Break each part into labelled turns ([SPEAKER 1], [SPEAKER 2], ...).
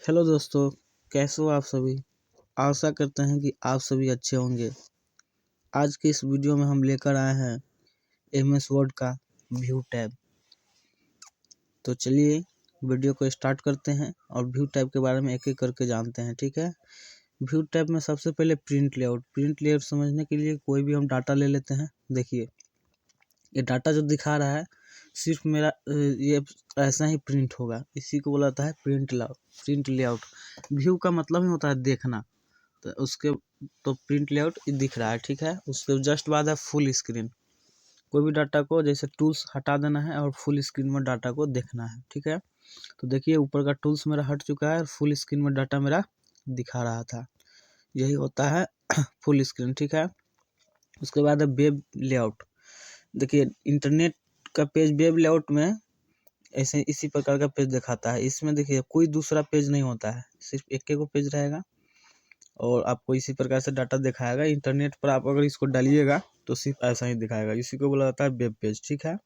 [SPEAKER 1] Hello दोस्तों, कैसे हो आप सभी। आशा करते हैं कि आप सभी अच्छे होंगे। आज के इस वीडियो में हम लेकर आए हैं MS वर्ड का व्यू टैब। तो चलिए वीडियो को स्टार्ट करते हैं और व्यू टैब के बारे में एक एक करके जानते हैं। ठीक है, व्यू टैब में सबसे पहले प्रिंट लेआउट समझने के लिए कोई भी हम डाटा ले लेते हैं। देखिए ये डाटा जो दिखा रहा है सिर्फ मेरा ये ऐसा ही प्रिंट होगा, इसी को बोला जाता है प्रिंट लेआउट। व्यू का मतलब ही होता है देखना, तो उसके प्रिंट लेआउट दिख रहा है। ठीक है, उसके जस्ट बाद है फुल स्क्रीन। कोई भी डाटा को जैसे टूल्स हटा देना है और फुल स्क्रीन में डाटा को देखना है। ठीक है, तो देखिए ऊपर का टूल्स मेरा हट चुका है और फुल स्क्रीन में डाटा मेरा दिखा रहा था। यही होता है फुल स्क्रीन। ठीक है, उसके बाद है वेब लेआउट। देखिए इंटरनेट का पेज वेब लेआउट में ऐसे इसी प्रकार का पेज दिखाता है। इसमें देखिए कोई दूसरा पेज नहीं होता है, सिर्फ एक को पेज रहेगा और आपको इसी प्रकार से डाटा दिखाएगा। इंटरनेट पर आप अगर इसको डालिएगा तो सिर्फ ऐसा ही दिखाएगा, इसी को बोला जाता है वेब पेज। ठीक है,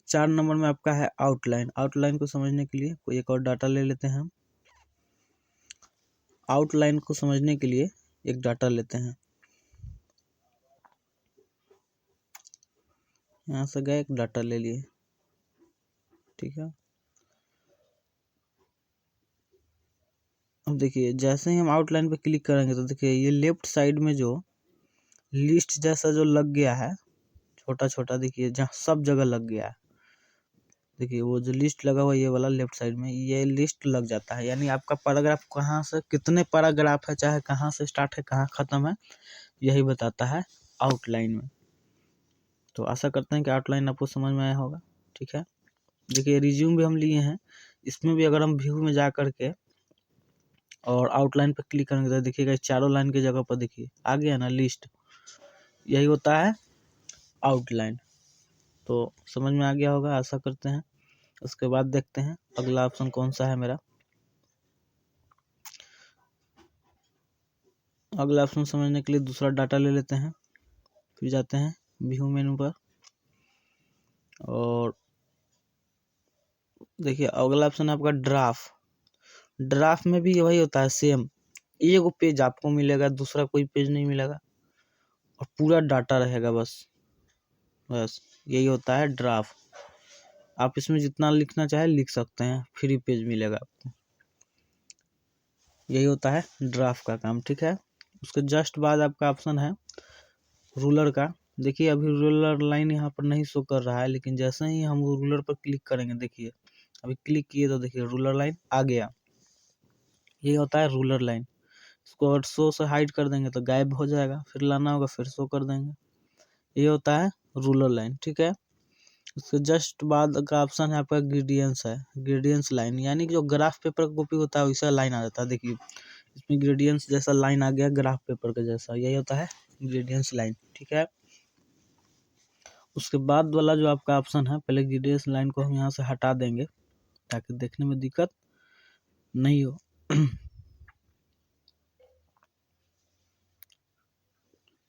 [SPEAKER 1] 4 नंबर में आपका है आउटलाइन। आउटलाइन को समझने के लिए कोई एक और डाटा ले लेते हैं हम। आउटलाइन को समझने के लिए एक डाटा लेते हैं, यहाँ से गए एक डाटा ले लिए। ठीक है, अब देखिए जैसे ही हम आउटलाइन पे क्लिक करेंगे तो देखिए ये लेफ्ट साइड में जो लिस्ट जैसा जो लग गया है छोटा छोटा, देखिए जहाँ सब जगह लग गया है। देखिए वो जो लिस्ट लगा हुआ है ये वाला लेफ्ट साइड में, ये लिस्ट लग जाता है। यानी आपका पैराग्राफ कहाँ से कितने पैराग्राफ है, चाहे कहाँ से स्टार्ट है कहाँ ख़त्म है, यही बताता है आउटलाइन में। तो आशा करते हैं कि आउटलाइन आपको समझ में आया होगा। ठीक है, देखिए रिज्यूम भी हम लिए हैं, इसमें भी अगर हम व्यू में जा कर के और आउटलाइन पर क्लिक करेंगे तो देखिएगा चारों लाइन की जगह पर देखिए आ गया ना लिस्ट, यही होता है आउटलाइन। तो समझ में आ गया होगा आशा करते हैं। उसके बाद देखते हैं अगला ऑप्शन कौन सा है मेरा। अगला ऑप्शन समझने के लिए दूसरा डाटा ले लेते हैं, फिर जाते हैं व्यू मेनू पर और देखिए अगला ऑप्शन है आपका ड्राफ्ट में भी वही होता है सेम, एक पेज आपको मिलेगा, दूसरा कोई पेज नहीं मिलेगा और पूरा डाटा रहेगा। बस यही होता है ड्राफ्ट। आप इसमें जितना लिखना चाहे लिख सकते हैं, फ्री पेज मिलेगा आपको। यही होता है ड्राफ्ट का काम। ठीक है, उसके जस्ट बाद आपका ऑप्शन है रूलर का। देखिए अभी रूलर लाइन यहाँ पर नहीं शो कर रहा है, लेकिन जैसे ही हम रूलर पर क्लिक करेंगे, देखिए अभी क्लिक किए तो देखिए रूलर लाइन आ गया। ये होता है रूलर लाइन। इसको अगर शो से हाइड कर देंगे तो गायब हो जाएगा, फिर लाना होगा फिर शो कर देंगे। ये होता है रूलर लाइन। ठीक है, उसके जस्ट बाद का ऑप्शन है आपका ग्रेडियंस लाइन, यानी कि जो ग्राफ पेपर का कॉपी होता है वैसा लाइन आ जाता है। देखिए इसमें ग्रेडियंस जैसा लाइन आ गया ग्राफ पेपर का जैसा, यही होता है ग्रेडियंस लाइन। ठीक है, उसके बाद वाला जो आपका ऑप्शन है, पहले ग्रेडियंस लाइन को हम यहाँ से हटा देंगे ताकि देखने में दिक्कत नहीं हो।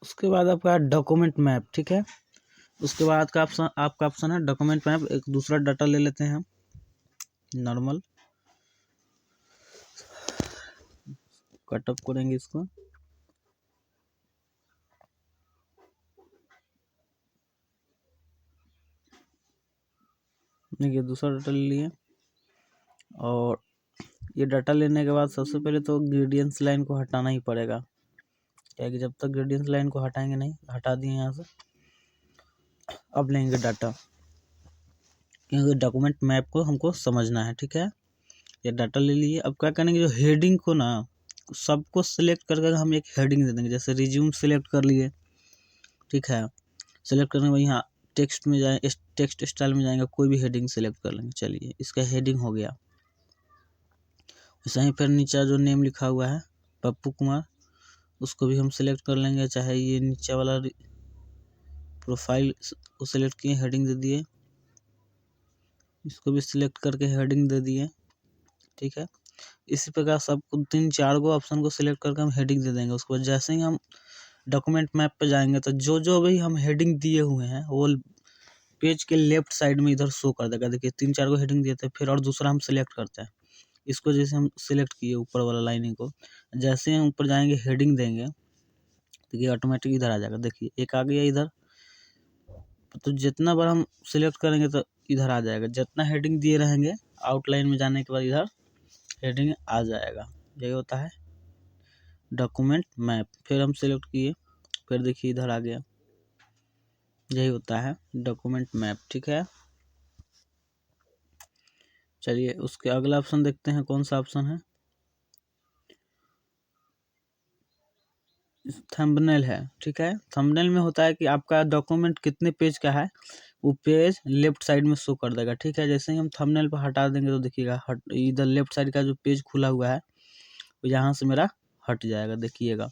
[SPEAKER 1] उसके बाद आपका डॉक्यूमेंट मैप। ठीक है, उसके बाद का ऑप्शन आपका ऑप्शन है डॉक्यूमेंट मैप। एक दूसरा डाटा ले लेते हैं हम नॉर्मल, कटअप करेंगे इसको। देखिए दूसरा डाटा ले लिए और ये डाटा लेने के बाद सबसे पहले तो ग्रेडियंस लाइन को हटाना ही पड़ेगा, क्या कि जब तक ग्रेडियंस लाइन को हटाएंगे नहीं, हटा दिए यहाँ से। अब लेंगे डाटा, क्योंकि डॉक्यूमेंट मैप को हमको समझना है। ठीक है, ये डाटा ले लिए। अब क्या करेंगे, जो हेडिंग को ना सबको सिलेक्ट करके हम एक हेडिंग दे देंगे। जैसे रिज्यूम सिलेक्ट कर लिए, ठीक है, सेलेक्ट करने के बाद यहाँ टेक्स्ट में जाए, टेक्स्ट स्टाइल में जाएंगे, कोई भी हेडिंग सेलेक्ट कर लेंगे। चलिए इसका हेडिंग हो गया। वैसे ही फिर नीचे जो नेम लिखा हुआ है पप्पू कुमार, उसको भी हम सिलेक्ट कर लेंगे। चाहे ये नीचे वाला प्रोफाइल को सिलेक्ट किए, हेडिंग दे दिए, इसको भी सिलेक्ट करके हेडिंग दे दिए। ठीक है, इसी प्रकार सब 3-4 गो ऑप्शन को सिलेक्ट करके हम हेडिंग दे देंगे। उसके बाद जैसे ही हम डॉक्यूमेंट मैप पे जाएंगे तो जो जो भी हम हेडिंग दिए हुए हैं वो पेज के लेफ्ट साइड में इधर शो कर देगा। देखिए 3-4 गो हेडिंग दिए थे, फिर और दूसरा हम सिलेक्ट करते हैं इसको जैसे हम सिलेक्ट किए ऊपर वाला लाइनिंग को, जैसे हम ऊपर जाएंगे हेडिंग देंगे तो ये ऑटोमेटिक इधर आ जाएगा। देखिए एक आ गया इधर, तो जितना बार हम सिलेक्ट करेंगे तो इधर आ जाएगा। जितना हेडिंग दिए रहेंगे आउटलाइन में जाने के बाद इधर हेडिंग आ जाएगा। यही होता है डॉक्यूमेंट मैप। फिर हम सिलेक्ट किए, फिर देखिए इधर आ गया। यही होता है डॉक्यूमेंट मैप। ठीक है, चलिए उसके अगला ऑप्शन देखते हैं कौन सा ऑप्शन है। थंबनेल है। ठीक है, थंबनेल में होता है कि आपका डॉक्यूमेंट कितने पेज का है वो पेज लेफ्ट साइड में शो कर देगा। ठीक है, जैसे ही हम थंबनेल पर हटा देंगे तो देखिएगा इधर लेफ्ट साइड का जो पेज खुला हुआ है वो यहाँ से मेरा हट जाएगा। देखिएगा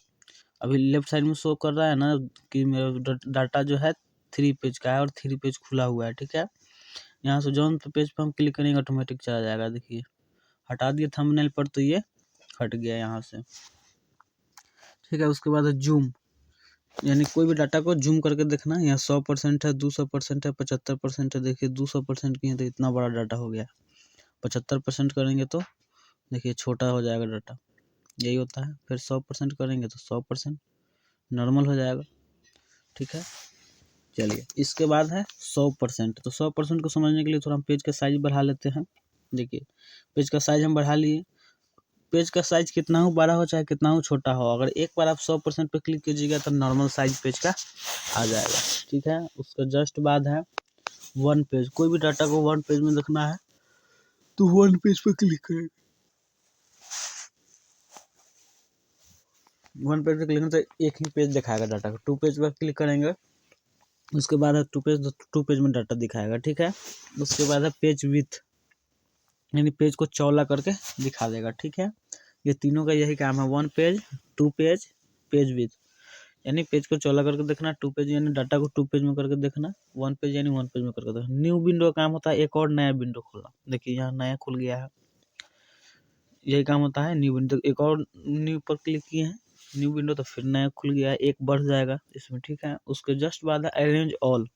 [SPEAKER 1] अभी लेफ्ट साइड में शो कर रहा है ना कि मेरा डाटा जो है 3 पेज का है और 3 पेज खुला हुआ है। ठीक है, यहाँ से जौन पेज पर हम क्लिक करेंगे ऑटोमेटिक चला जाएगा। देखिए हटा दिए थंबनेल पर तो ये हट गया यहाँ से। ठीक है, उसके बाद है जूम, यानी कोई भी डाटा को जूम करके देखना। यहाँ 100% है, 200% है, 75% है। देखिए 200% की है तो इतना बड़ा डाटा हो गया। 75% करेंगे तो देखिए छोटा हो जाएगा डाटा। यही होता है। फिर 100% करेंगे तो 100% नॉर्मल हो जाएगा। ठीक है, चलिए इसके बाद है 100%। तो 100% को समझने के लिए थोड़ा हम पेज का साइज बढ़ा लेते हैं। देखिए पेज का साइज हम बढ़ा लिए। पेज का साइज कितना हो बड़ा हो चाहे कितना हो छोटा हो, अगर एक बार आप 100% पे क्लिक कीजिएगा तो नॉर्मल साइज पेज का आ जाएगा। ठीक है, उसका जस्ट बाद है 1 पेज। कोई भी डाटा को 1 पेज में देखना है तो 1 पेज पे क्लिक करेंगे। 1 पेज पे क्लिक करेंगे तो एक ही पेज दिखाएगा डाटा का। 2 पेज पर क्लिक करेंगे उसके बाद है 2 पेज, तो 2 पेज में डाटा दिखाएगा। ठीक है, उसके बाद है पेज विथ, यानी पेज को चौड़ा करके दिखा देगा। ठीक है, ये तीनों का यही काम है, 1 पेज, 2 पेज, पेज विथ, यानी पेज को चौड़ा करके देखना। 2 पेज यानी डाटा को 2 पेज में करके देखना। 1 पेज यानी 1 पेज में करके देखना। न्यू विंडो का काम होता है एक और नया विंडो खोलना। देखिए यहाँ नया खुल गया है, यही काम होता है न्यू विंडो। एक और न्यू पर क्लिक किए हैं न्यू विंडो, तो फिर नया खुल गया है, एक बढ़ जाएगा इसमें। ठीक है, उसके जस्ट बाद है अरेंज ऑल।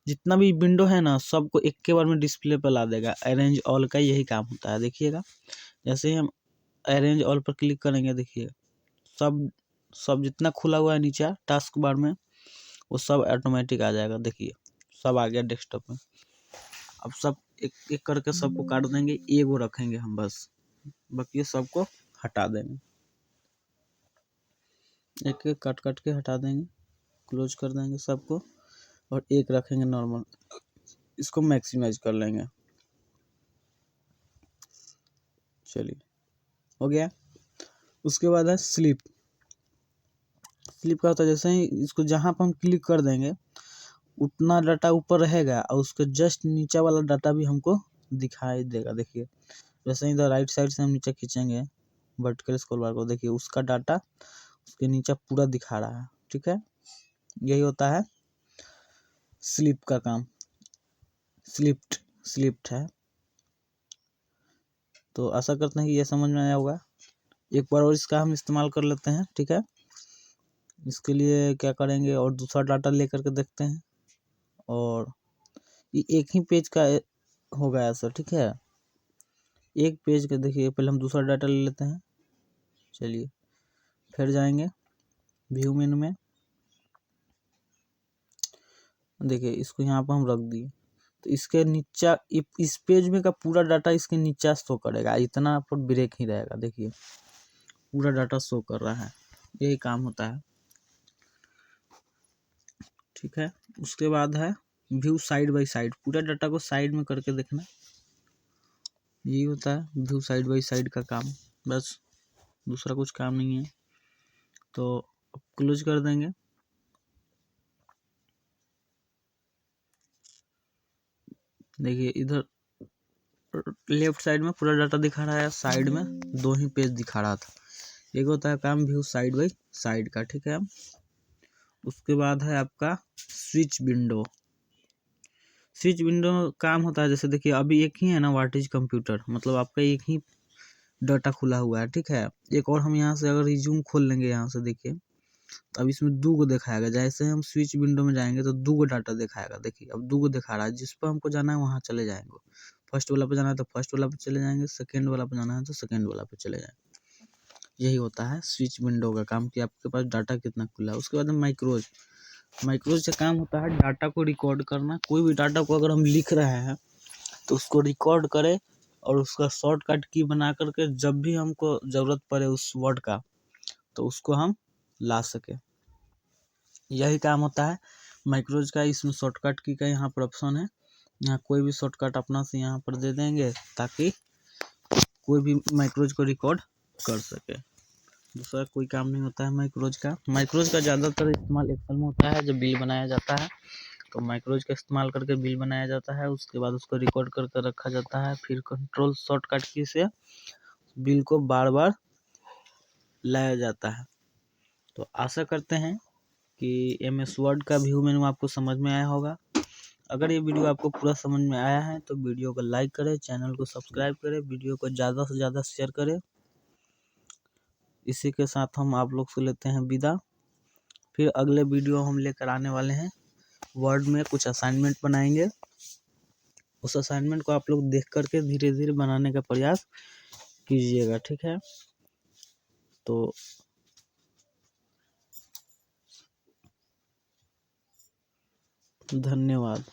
[SPEAKER 1] जितना भी विंडो है ना सबको एक के बार में डिस्प्ले पर ला देगा। अरेंज ऑल का यही काम होता है। देखिएगा जैसे ही हम अरेंज ऑल पर क्लिक करेंगे देखिए सब सब जितना खुला हुआ है नीचे टास्क बार में वो सब ऑटोमेटिक आ जाएगा। देखिए सब आ गया डेस्कटॉप में। अब सब एक एक करके सबको काट देंगे, एगो रखेंगे हम बस, बाकी सबको हटा देंगे। एक एक काट काट के हटा देंगे, क्लोज कर देंगे सबको और एक रखेंगे नॉर्मल। इसको मैक्सिमाइज कर लेंगे। चलिए हो गया। उसके बाद है स्लिप। स्लिप का होता है जैसे ही इसको जहाँ पर हम क्लिक कर देंगे उतना डाटा ऊपर रहेगा और उसके जस्ट नीचे वाला डाटा भी हमको दिखाई देगा। देखिए जैसे ही इधर राइट साइड से हम नीचे खींचेंगे वर्टिकल स्क्रॉल बार को, देखिए उसका डाटा उसके नीचे पूरा दिखा रहा है। ठीक है, यही होता है स्लिप का काम। स्लिप्ट है। तो आशा करते हैं कि ये समझ में आया होगा। एक बार और इसका हम इस्तेमाल कर लेते हैं। ठीक है, इसके लिए क्या करेंगे और दूसरा डाटा लेकर के देखते हैं, और ये एक ही पेज का होगा ऐसा। ठीक है, एक पेज का देखिए पहले हम दूसरा डाटा ले लेते हैं। चलिए फिर जाएंगे व्यू मेनू में, देखिए इसको यहाँ पर हम रख दिए तो इसके नीचा इस पेज में का पूरा डाटा इसके नीचा शो करेगा। इतना पर ब्रेक ही रहेगा। देखिए पूरा डाटा शो कर रहा है, यही काम होता है। ठीक है, उसके बाद है व्यू साइड बाय साइड। पूरा डाटा को साइड में करके देखना, यही होता है व्यू साइड बाय साइड का काम। बस दूसरा कुछ काम नहीं है। तो क्लोज कर देंगे। देखिए इधर लेफ्ट साइड में पूरा डाटा दिखा रहा है, साइड में 2 ही पेज दिखा रहा था। एक होता है काम व्यू साइड बाय साइड का। ठीक है, उसके बाद है आपका स्विच विंडो। स्विच विंडो काम होता है जैसे देखिए अभी एक ही है ना व्हाट इज कंप्यूटर, मतलब आपका एक ही डाटा खुला हुआ है। ठीक है, एक और हम यहाँ से अगर रिज्यूम खोल लेंगे यहाँ से देखिए तो अब इसमें 2 गो दिखाएगा। जैसे हम स्विच विंडो में जाएंगे तो 2 गो डाटा दिखाएगा। देखिए अब 2 गो दिखा रहा है, जिस पर हमको जाना है वहाँ चले जाएंगे। फर्स्ट वाला पे जाना है तो फर्स्ट वाला पे चले जाएंगे, सेकेंड वाला पे जाना है तो सेकेंड वाला पे चले जाएंगे। यही होता है स्विच विंडो का काम कि आपके पास डाटा कितना खुला है। उसके बाद माइक्रोज का काम होता है डाटा को रिकॉर्ड करना। कोई भी डाटा को अगर हम लिख रहे हैं तो उसको रिकॉर्ड करें और उसका शॉर्टकट की बना करके जब भी हमको ज़रूरत पड़े उस वर्ड का तो उसको हम ला सके। यही काम होता है माइक्रोज का। इसमें शॉर्टकट की का यहाँ पर ऑप्शन है, यहाँ कोई भी शॉर्टकट अपना से यहाँ पर दे देंगे ताकि कोई भी माइक्रोज को रिकॉर्ड कर सके। दूसरा कोई काम नहीं होता है माइक्रोज का ज़्यादातर इस्तेमाल एक्सेल में होता है। जब बिल बनाया जाता है तो माइक्रोज का इस्तेमाल करके बिल बनाया जाता है। उसके बाद उसको रिकॉर्ड करके रखा जाता है। फिर कंट्रोल शॉर्टकट की से बिल को बार बार लाया जाता है। तो आशा करते हैं कि MS वर्ड का व्यू मेनू आपको समझ में आया होगा। अगर ये वीडियो आपको पूरा समझ में आया है तो वीडियो को लाइक करें, चैनल को सब्सक्राइब करें, वीडियो को ज़्यादा से ज़्यादा शेयर करें। इसी के साथ हम आप लोग से लेते हैं विदा। फिर अगले वीडियो हम लेकर आने वाले हैं, वर्ड में कुछ असाइनमेंट बनाएंगे। उस असाइनमेंट को आप लोग देख करके धीरे धीरे बनाने का प्रयास कीजिएगा, ठीक है। तो धन्यवाद।